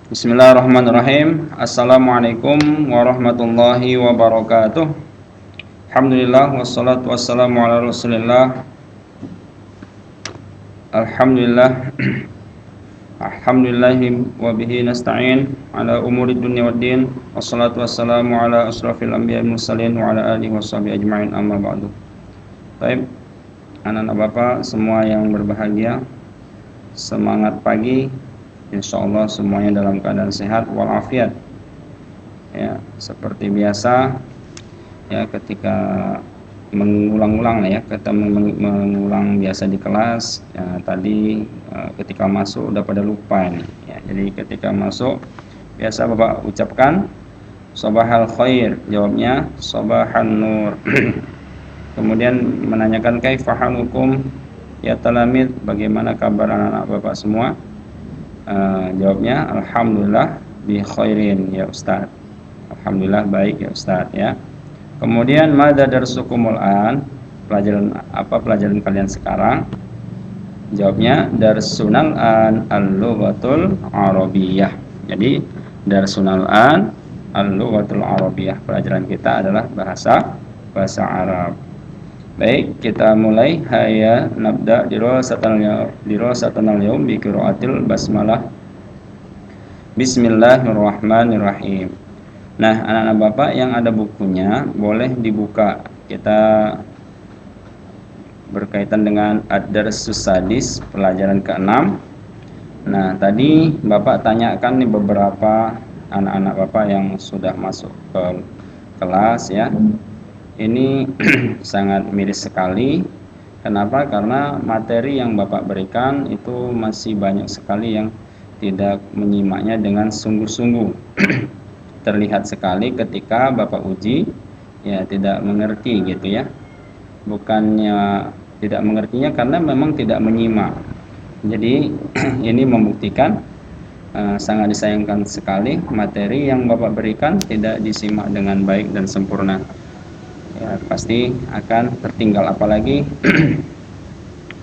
Bismillahirrahmanirrahim. Assalamualaikum warahmatullahi wabarakatuh. Alhamdulillah wassalatu wassalamu ala Rasulillah. Alhamdulillah. Alhamdulillahi wa bihi nasta'in ala umuri dunya waddin. Wassalatu wassalamu ala asrafil anbiya'i wal mursalin wa ala alihi washabihi ajma'in, amma ba'du. Baik, anak-anak Bapak semua yang berbahagia, semangat pagi. Insyaallah semuanya dalam keadaan sehat walafiat. Ya, seperti biasa ya, ketika mengulang-ulang ya, kita mengulang biasa di kelas ya, tadi ketika masuk udah pada lupa ini ya. Jadi ketika masuk biasa Bapak ucapkan sabahal khair, jawabnya sabahan nur. Kemudian menanyakan kaifahalukum ya talamid, bagaimana kabar anak-anak Bapak semua? Jawabnya alhamdulillah bi khairin ya Ustaz. Alhamdulillah baik ya Ustaz ya. Kemudian madza darsukumul an, pelajaran apa pelajaran kalian sekarang? Jawabnya darsunal an al-lughatul arabiyyah. Jadi darsunal an al-lughatul arabiyyah, pelajaran kita adalah bahasa Arab. Baik, kita mulai. Haya nabda dirasatan al-yaum bi qiraatil basmalah. Bismillahirrahmanirrahim. Nah, anak-anak Bapak yang ada bukunya boleh dibuka. Kita berkaitan dengan ad-darsus sadis, pelajaran ke-6. Nah, tadi Bapak tanyakan nih beberapa anak-anak Bapak yang sudah masuk ke kelas ya. Ini sangat miris sekali. Kenapa? Karena materi yang Bapak berikan itu masih banyak sekali yang tidak menyimaknya dengan sungguh-sungguh. Terlihat sekali ketika Bapak uji ya tidak mengerti gitu ya. Bukannya tidak mengertinya karena memang tidak menyimak. Jadi ini membuktikan sangat disayangkan sekali materi yang Bapak berikan tidak disimak dengan baik dan sempurna. Ya, pasti akan tertinggal, apalagi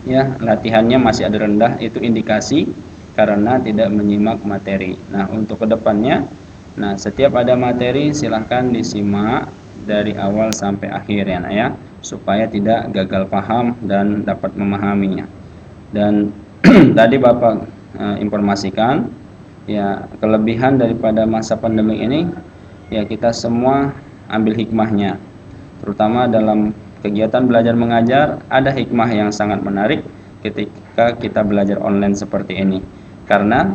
ya latihannya masih ada rendah, itu indikasi karena tidak menyimak materi. Nah, untuk kedepannya, nah setiap ada materi silahkan disimak dari awal sampai akhir ya, ya, supaya tidak gagal paham dan dapat memahaminya. Dan tadi Bapak informasikan ya, kelebihan daripada masa pandemi ini ya, kita semua ambil hikmahnya. Terutama dalam kegiatan belajar mengajar, ada hikmah yang sangat menarik ketika kita belajar online seperti ini. Karena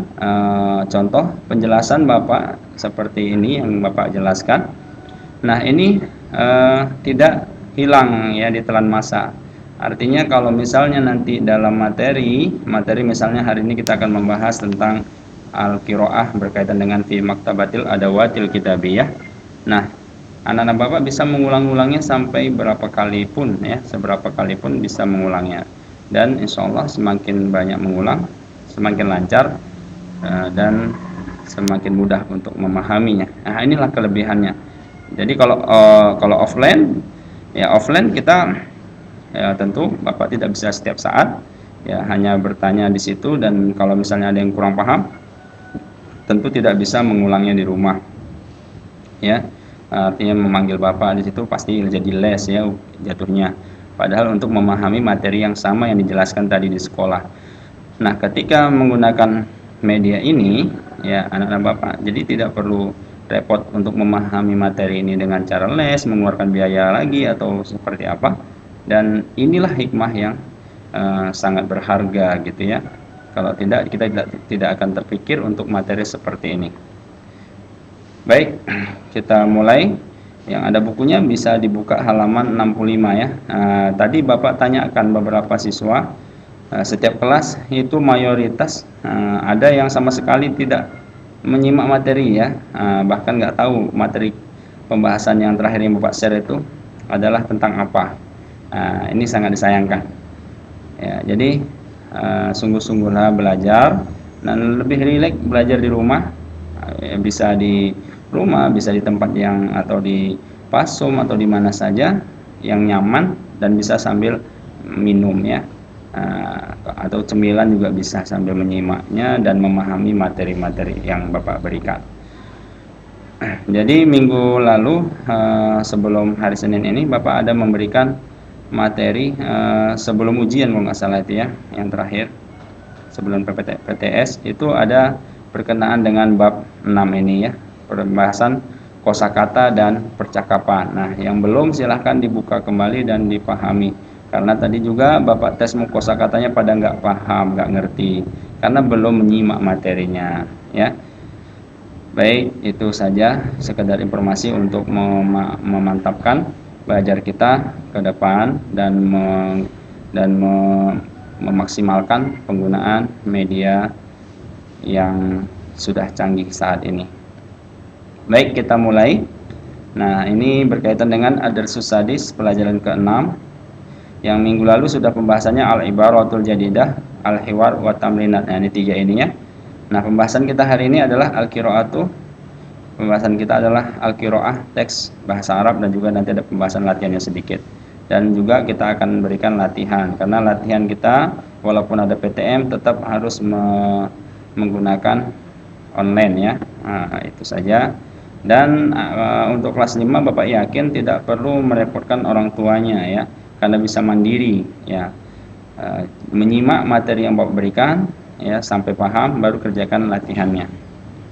contoh penjelasan Bapak seperti ini yang Bapak jelaskan. Nah, ini tidak hilang ya di telan masa. Artinya kalau misalnya nanti dalam materi misalnya hari ini kita akan membahas tentang al-qiraah berkaitan dengan fi maktabatil adawatil kitabiyah. Nah, anak-anak Bapak bisa mengulang-ulangnya sampai berapa kali pun ya, seberapa kali pun bisa mengulangnya. Dan insya Allah semakin banyak mengulang, semakin lancar dan semakin mudah untuk memahaminya. Nah, inilah kelebihannya. Jadi kalau offline ya, offline kita ya tentu Bapak tidak bisa setiap saat ya, hanya bertanya di situ, dan kalau misalnya ada yang kurang paham tentu tidak bisa mengulangnya di rumah ya. Artinya memanggil Bapak di situ pasti jadi les ya jatuhnya. Padahal untuk memahami materi yang sama yang dijelaskan tadi di sekolah. Nah, ketika menggunakan media ini ya anak-anak Bapak, jadi tidak perlu repot untuk memahami materi ini dengan cara les, mengeluarkan biaya lagi atau seperti apa. Dan inilah hikmah yang sangat berharga gitu ya. Kalau tidak, kita tidak akan terpikir untuk materi seperti ini. Baik, kita mulai. Yang ada bukunya bisa dibuka halaman 65 ya. Tadi Bapak tanyakan beberapa siswa, setiap kelas itu mayoritas ada yang sama sekali tidak menyimak materi ya, bahkan nggak tahu materi pembahasan yang terakhir yang Bapak share itu adalah tentang apa. Ini sangat disayangkan. Ya, jadi sungguh-sungguhlah belajar dan lebih rileks belajar di rumah. Bisa di rumah, bisa di tempat yang atau di pasum atau di mana saja yang nyaman dan bisa sambil minum ya. atau cemilan juga bisa sambil menyimaknya dan memahami materi-materi yang Bapak berikan. Jadi minggu lalu sebelum hari Senin ini Bapak ada memberikan materi sebelum ujian kalau nggak salah itu ya, yang terakhir sebelum PTS itu ada berkenaan dengan bab 6 ini ya, pembahasan kosakata dan percakapan. Nah, yang belum silahkan dibuka kembali dan dipahami. Karena tadi juga Bapak tes kosakatanya pada nggak paham, nggak ngerti, karena belum menyimak materinya, ya. Baik, itu saja sekedar informasi untuk memantapkan belajar kita ke depan dan memaksimalkan penggunaan media yang sudah canggih saat ini. Baik, kita mulai. Nah, ini berkaitan dengan Ad-Darsus Sadis pelajaran ke-6 yang minggu lalu sudah pembahasannya al-ibaratul jadidah, al-hiwar wa tamrinat. Nah, ini 3 ini ya. Nah, pembahasan kita hari ini adalah al-qiraatu. Pembahasan kita adalah al-qiraah, teks bahasa Arab, dan juga nanti ada pembahasan latihannya sedikit. Dan juga kita akan berikan latihan, karena latihan kita walaupun ada PTM tetap harus menggunakan online ya. Nah, itu saja. Dan untuk kelas 5 Bapak yakin tidak perlu merepotkan orang tuanya ya, karena bisa mandiri ya. Menyimak materi yang Bapak berikan ya sampai paham, baru kerjakan latihannya.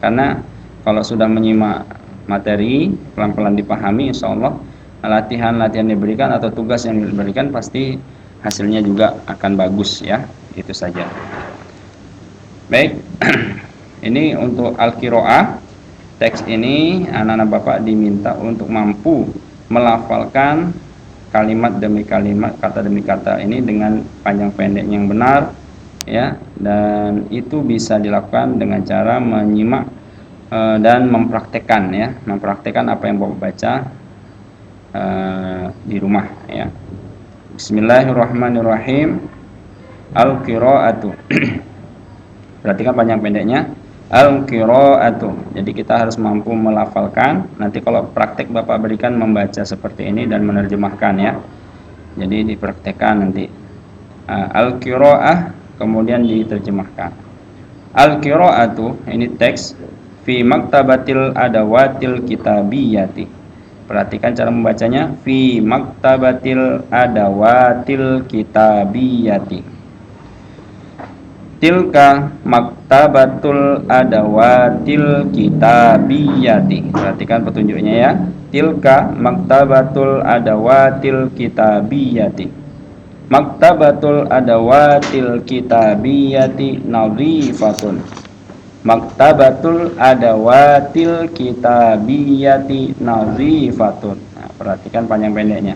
Karena kalau sudah menyimak materi pelan-pelan dipahami, insya Allah latihan-latihan diberikan atau tugas yang diberikan pasti hasilnya juga akan bagus ya. Itu saja. Baik. Ini untuk al-qiraah. Teks ini anak-anak Bapak diminta untuk mampu melafalkan kalimat demi kalimat, kata demi kata ini dengan panjang pendeknya yang benar ya, dan itu bisa dilakukan dengan cara menyimak dan mempraktekkan ya, mempraktekkan apa yang Bapak baca di rumah ya. Bismillahirrahmanirrahim. Al-qiraatu. Perhatikan panjang pendeknya. Al-qiraatu. Jadi kita harus mampu melafalkan. Nanti kalau praktek Bapak berikan membaca seperti ini dan menerjemahkan ya. Jadi dipraktekkan nanti. Al-qiraah kemudian diterjemahkan. Al-qiraatu ini teks fi maktabatil adawatil kitabiyati. Perhatikan cara membacanya, fi maktabatil adawatil kitabiyati. Tilka maktabatul adawatil kitabiyati. Perhatikan petunjuknya ya. Tilka maktabatul adawatil kitabiyati. Maktabatul adawatil kitabiyati nadhifatun. Maktabatul adawatil kitabiyati nadhifatun. Nah, perhatikan panjang pendeknya.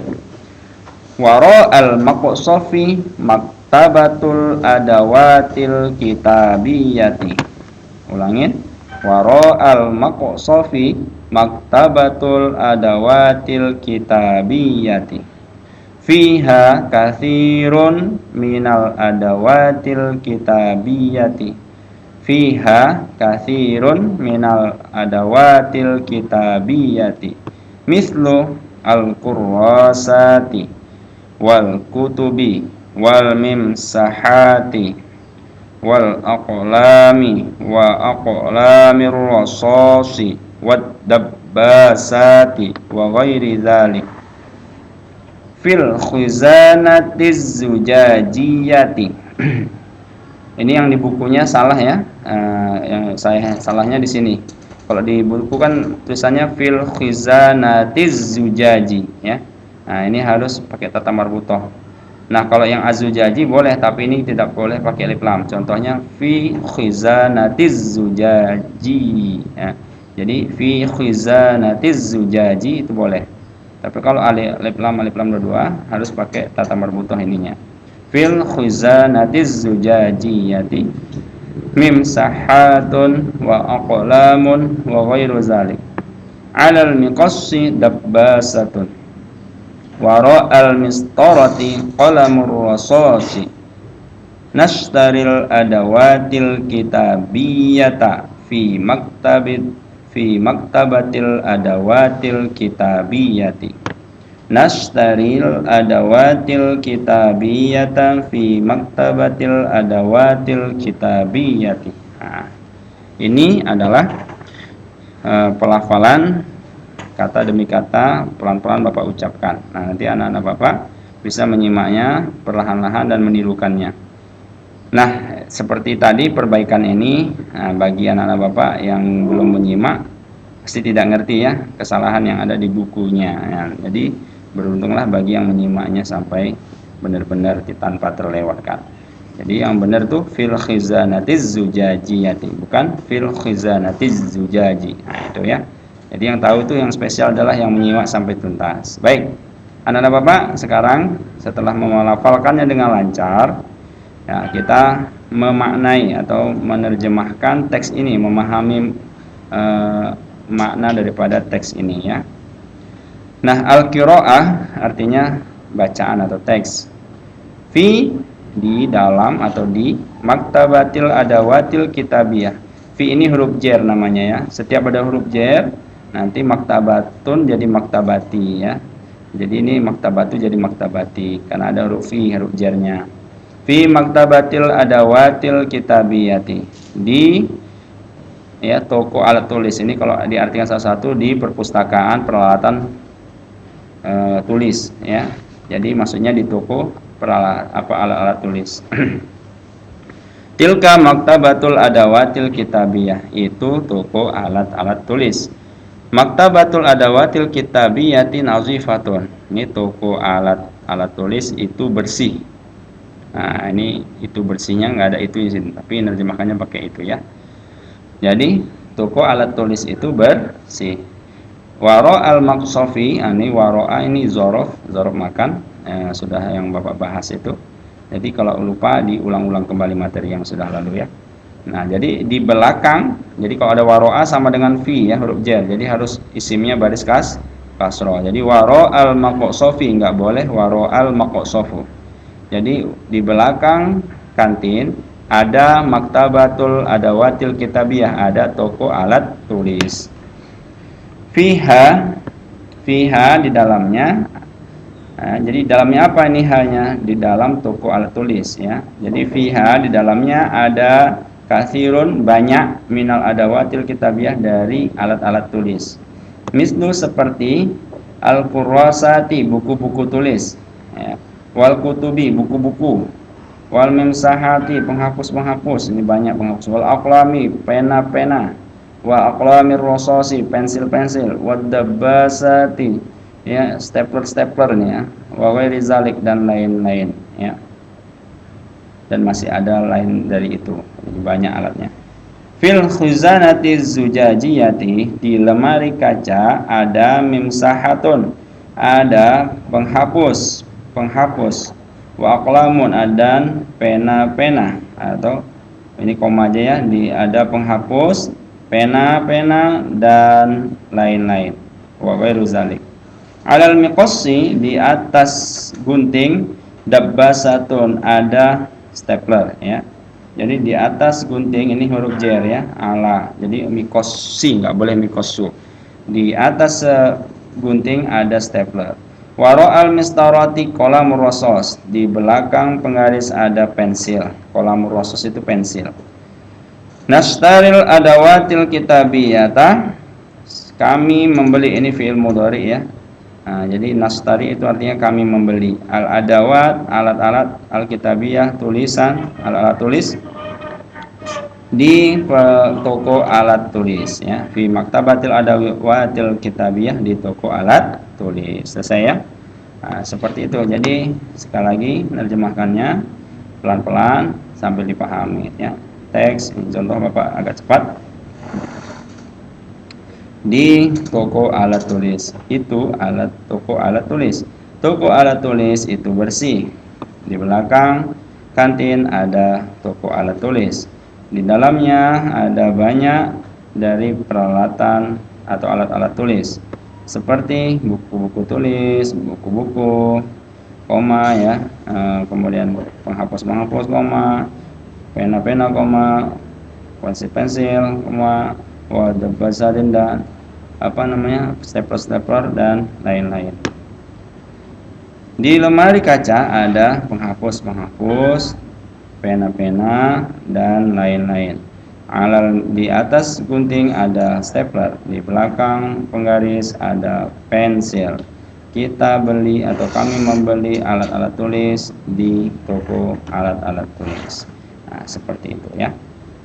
Wara'al maqsafi maktabatul adawatil kitabiyati. Ulangin. Wara'al maqsafi maktabatul adawatil kitabiyati. Fiha katsirun minal adawatil kitabiyati. Fiha katsirun minal adawatil kitabiyati. Mislu al-kurrasati wal kutubi wal mimsahati wal aqlami wa aqlamir rasasi wad dabbasati wa ghairi dzalik fil khizanatiz zujajiyati. Ini yang di bukunya salah ya, yang saya salahnya di sini. Kalau di buku kan tulisannya fil khizanatiz zujaji ya. Nah, ini harus pakai tata marbutoh. Nah, kalau yang az-zujaji boleh, tapi ini tidak boleh pakai alif lam. Contohnya fi khizanatiz zujaji ya. Jadi fi khizanatiz zujaji itu boleh. Tapi kalau alif lam dua harus pakai tata marbutoh ininya. Fil khizanatiz zujajiyati mimsahatun wa aqlamun wa ghairu zalik. 'Alal miqassi dabbasatun. Wara'al mistarati qalamur rasasi. Nashtaril adawatil kitabiyata fi maktabatil adawatil kitabiyati. Nashtaril adawatil kitabiyata fi maktabatil adawatil kitabiyati. Nah, ini adalah pelafalan kata demi kata, pelan-pelan Bapak ucapkan. Nah, nanti anak-anak Bapak bisa menyimaknya perlahan-lahan dan menirukannya. Nah, seperti tadi perbaikan ini, bagi anak-anak Bapak yang belum menyimak pasti tidak ngerti ya kesalahan yang ada di bukunya ya. Jadi beruntunglah bagi yang menyimaknya sampai benar-benar tanpa terlewatkan. Jadi yang benar tuh fil khizanatiz zujajiyati, bukan fil khizanatiz zujaji. Nah, itu ya. Jadi yang tahu itu yang spesial adalah yang menyimak sampai tuntas. Baik, anak-anak Bapak, sekarang setelah melafalkannya dengan lancar, ya, kita memaknai atau menerjemahkan teks ini, memahami makna daripada teks ini ya. Nah, al-qiraah artinya bacaan atau teks. Fi di dalam atau di maktabatil adawatil kitabiyah. Fi ini huruf jar namanya ya. Setiap ada huruf jar nanti maktabatun jadi maktabati ya. Jadi ini maktabatu jadi maktabati karena ada huruf fi, huruf jarnya. Fi maktabatil adawatil kitabiyati. Di ya toko alat tulis ini kalau diartikan salah satu di perpustakaan peralatan tulis ya. Jadi maksudnya di toko alat-alat tulis. Tilka maktabatul adawatil kitabiyah, itu toko alat-alat tulis. Maktabatul adawatil kitabiyati nazifatun, ini toko alat tulis itu bersih. Nah, ini itu bersihnya nggak ada itu di sini, tapi nerjemahkannya pakai itu ya. Jadi toko alat tulis itu bersih. Waro al-maqsafi, ini waro'a ini zorof makan, sudah yang Bapak bahas itu. Jadi kalau lupa diulang-ulang kembali materi yang sudah lalu ya. Nah, jadi di belakang, jadi kalau ada waro'a sama dengan fi ya, huruf jar. Jadi harus isimnya baris kasroh. Jadi waro al-maqsafi, nggak boleh waro al-maqsafu. Jadi di belakang kantin ada maktabatul adawatil kitabiyah, ada toko alat tulis. Fiha di dalamnya. Nah, jadi dalamnya apa ini hanya di dalam toko alat tulis ya. Jadi fiha di dalamnya ada katsirun banyak minal adawatil kitabiyah dari alat-alat tulis. Mislu seperti al-kurrasati buku-buku tulis ya. Wal kutubi buku-buku. Wal memsahati penghapus-penghapus, ini banyak penghapus. Wal aqlami pena-pena. Wa aqlamir rosasi pensil-pensil, wa dabbasati ya stapler nih ya, wa ghairi zalik dan lain-lain ya. Dan masih ada lain dari itu. Jadi banyak alatnya. Fil khuzanati zujajiyati, di lemari kaca ada mimsahatun, ada penghapus. Wa aqlamun, dan pena-pena, atau ini koma aja ya, ada penghapus, pena-pena dan lain-lain. Wa ghairu zalik. Alal miqassi, di atas gunting, dabbasatun, ada stapler ya. Jadi di atas gunting ini huruf jar ya, ala. Jadi miqassi, enggak boleh miqassu. Di atas gunting ada stapler. Waro al mistarati qalamur rasos, di belakang penggaris ada pensil. Qalamur rasos itu pensil. Nashtaril adawatil kitabiyata, kami membeli, ini fi'il mudhari ya. Nah, jadi nashtari itu artinya kami membeli. Al adawat, alat-alat, al kitabiyah, tulisan, alat-alat tulis, di toko alat tulis ya. Fi maktabatil adawatil kitabiyah, di toko alat tulis. Selesai ya. Nah, seperti itu. Jadi sekali lagi nerjemahkannya pelan-pelan sambil dipahami ya. Teks contoh Bapak agak cepat. Di toko alat tulis, itu toko alat tulis. Toko alat tulis itu bersih. Di belakang kantin ada toko alat tulis. Di dalamnya ada banyak dari peralatan atau alat-alat tulis, seperti buku-buku tulis, buku-buku, koma ya, kemudian penghapus-penghapus koma, pena-pena koma, pensil-pensil koma, wadabbasatin dan stapler dan lain-lain. Di lemari kaca ada penghapus-penghapus, pena-pena, dan lain-lain. Di atas gunting ada stapler, di belakang penggaris ada pensil. Kita beli atau kami membeli alat-alat tulis di toko alat-alat tulis. Nah, seperti itu ya.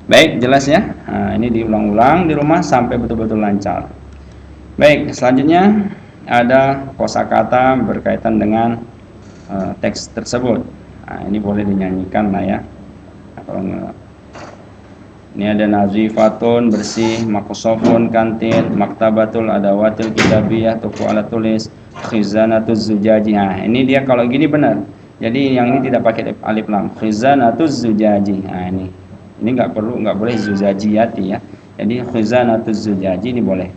Baik, jelas ya. Nah, ini diulang-ulang di rumah sampai betul-betul lancar. Baik, selanjutnya ada kosakata berkaitan dengan teks tersebut. Nah, ini boleh dinyanyikan lah ya. Kalau ini ada nazifatun bersih, maksofun kantin, maktabatul adawatil kitabiyah toko alat tulis, khizanatuz zujaji. Nah, ini dia kalau gini benar. Jadi yang ini tidak pakai alif lam. Khizanatuz zujaji. Nah, ini nggak boleh zujajiyati ya. Jadi khizanatuz zujaji ini boleh.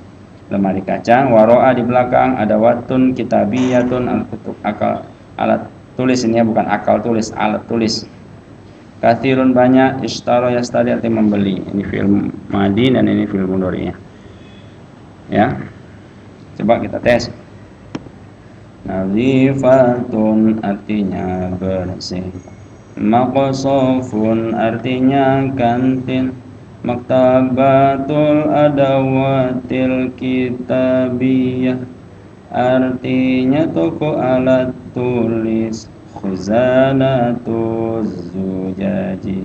Lemari kaca, waro'a di belakang ada watun kitabiyatun al-kutub akal alat tulis ini ya, bukan akal tulis, alat tulis. Kathirun banyak, ishtaro yastari artinya membeli. Ini fi'il madi dan ini fi'il mudhari ya. Coba kita tes. Nazifatun artinya bersih. Maqsofun artinya kantin. Maktabatul adawatil kitabiyah artinya toko alat tulis. Khuzanatuz zujaji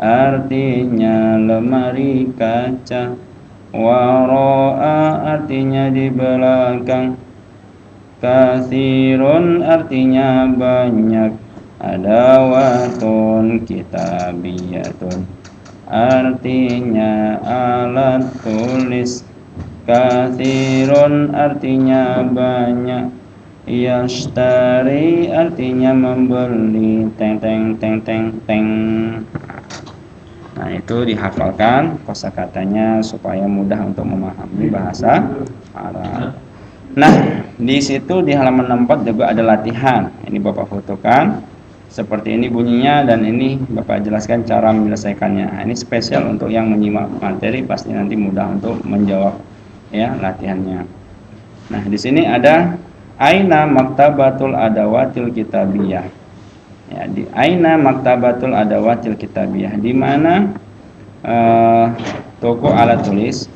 artinya lemari kaca. Waro'a artinya di belakang. Kathirun artinya banyak. Adawatun kitabiyatun artinya alat tulis. Kathirun artinya banyak. Yashtari artinya membeli. Teng teng teng teng teng. Nah, itu dihafalkan kosakatanya supaya mudah untuk memahami bahasa Arab. Nah, di situ di halaman 4 juga ada latihan. Ini Bapak fotokan. Seperti ini bunyinya dan ini Bapak jelaskan cara menyelesaikannya. Nah, ini spesial untuk yang menyimak materi, pasti nanti mudah untuk menjawab ya latihannya. Nah, di sini ada aina maktabatul adawatil kitabiyah. Ya, di aina maktabatul adawatil kitabiyah, di mana toko alat tulis.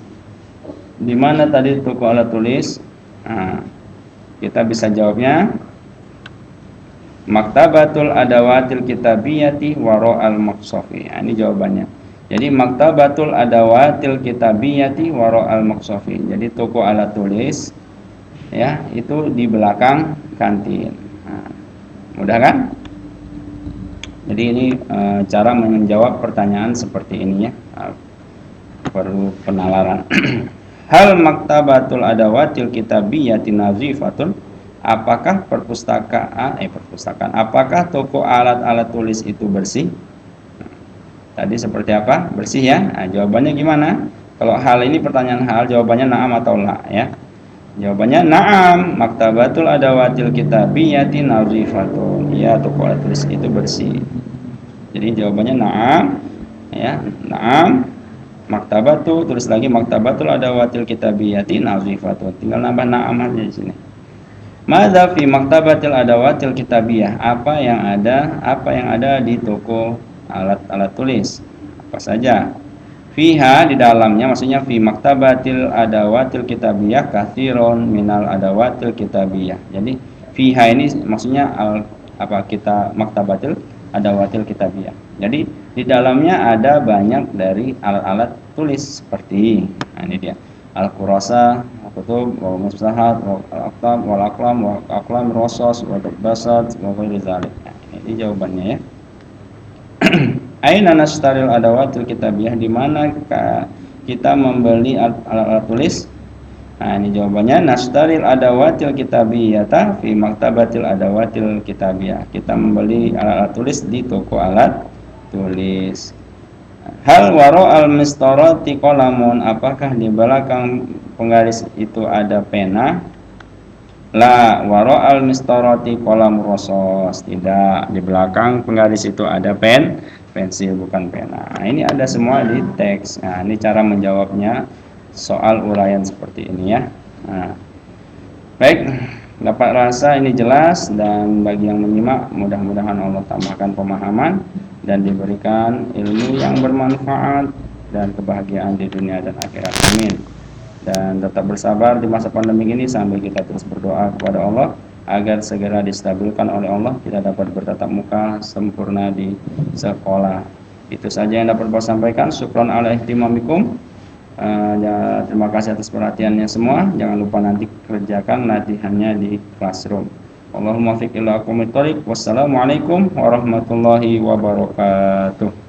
Di mana tadi toko alat tulis? Nah, kita bisa jawabnya maktabatul adawatil kitabiyati waro'al maqsofi. Nah, ini jawabannya. Jadi maktabatul adawatil kitabiyati waro'al maqsofi. Jadi toko alat tulis ya itu di belakang kantin. Nah, mudah kan? Jadi ini cara menjawab pertanyaan seperti ini ya. Perlu penalaran. Hal maktabatul adawatil kitabiyati nazifatun, apakah perpustakaan apakah toko alat-alat tulis itu bersih? Tadi seperti apa? Bersih ya. Nah, jawabannya gimana? Kalau hal ini pertanyaan hal, jawabannya na'am atau la ya. Jawabannya na'am, maktabatul adawatil kitabiyati nazifatun. Ya, toko alat tulis itu bersih. Jadi jawabannya na'am ya, na'am. Maktabatu, tulis lagi maktabatul adawatil kitabiyati nazifatun. Tinggal nambah na'am aja di sini. Madza fi maktabatil adawatil kitabiyah? Apa yang ada di toko alat-alat tulis? Apa saja? Fiha, di dalamnya, maksudnya fi maktabatil adawatil kitabiyah katsiron minal adawatil kitabiyah. Jadi fiha ini maksudnya kita maktabatil adawatil kitabiyah. Jadi di dalamnya ada banyak dari alat-alat tulis seperti ini dia. Al-kurasa, al-kutub, wal-mustahat, wal-aqtam, wal-aqlam, wal-aqlam, rosas, wal-basat, wa ghairi dzalik. Ini jawabannya ya. Aina nashtaril adawatil kitabiyah, di mana kita membeli alat-alat tulis? Nah, ini jawabannya nashtaril adawatil kitabiyata fi maktabatil adawatil kitabiyah. Kita membeli alat-alat tulis di toko alat tulis. Hal waro al-mistarati qalamun, apakah di belakang penggaris itu ada pena? La waro al-mistarati qalam rosos, tidak, di belakang penggaris itu ada pensil bukan pena. Nah, ini ada semua di teks. Nah, ini cara menjawabnya soal uraian seperti ini ya. Nah, baik, Bapak rasa ini jelas, dan bagi yang menyimak mudah-mudahan Allah tambahkan pemahaman dan diberikan ilmu yang bermanfaat dan kebahagiaan di dunia dan akhirat. Amin. Dan tetap bersabar di masa pandemi ini sambil kita terus berdoa kepada Allah agar segera distabilkan oleh Allah, kita dapat bertatap muka sempurna di sekolah. Itu saja yang dapat Bapak sampaikan. Syukron ala ihtimamikum. Ya, terima kasih atas perhatiannya semua. Jangan lupa nanti kerjakan latihannya di classroom. Allahumma fiq ila aqwamit thoriq. Wassalamualaikum warahmatullahi wabarakatuh.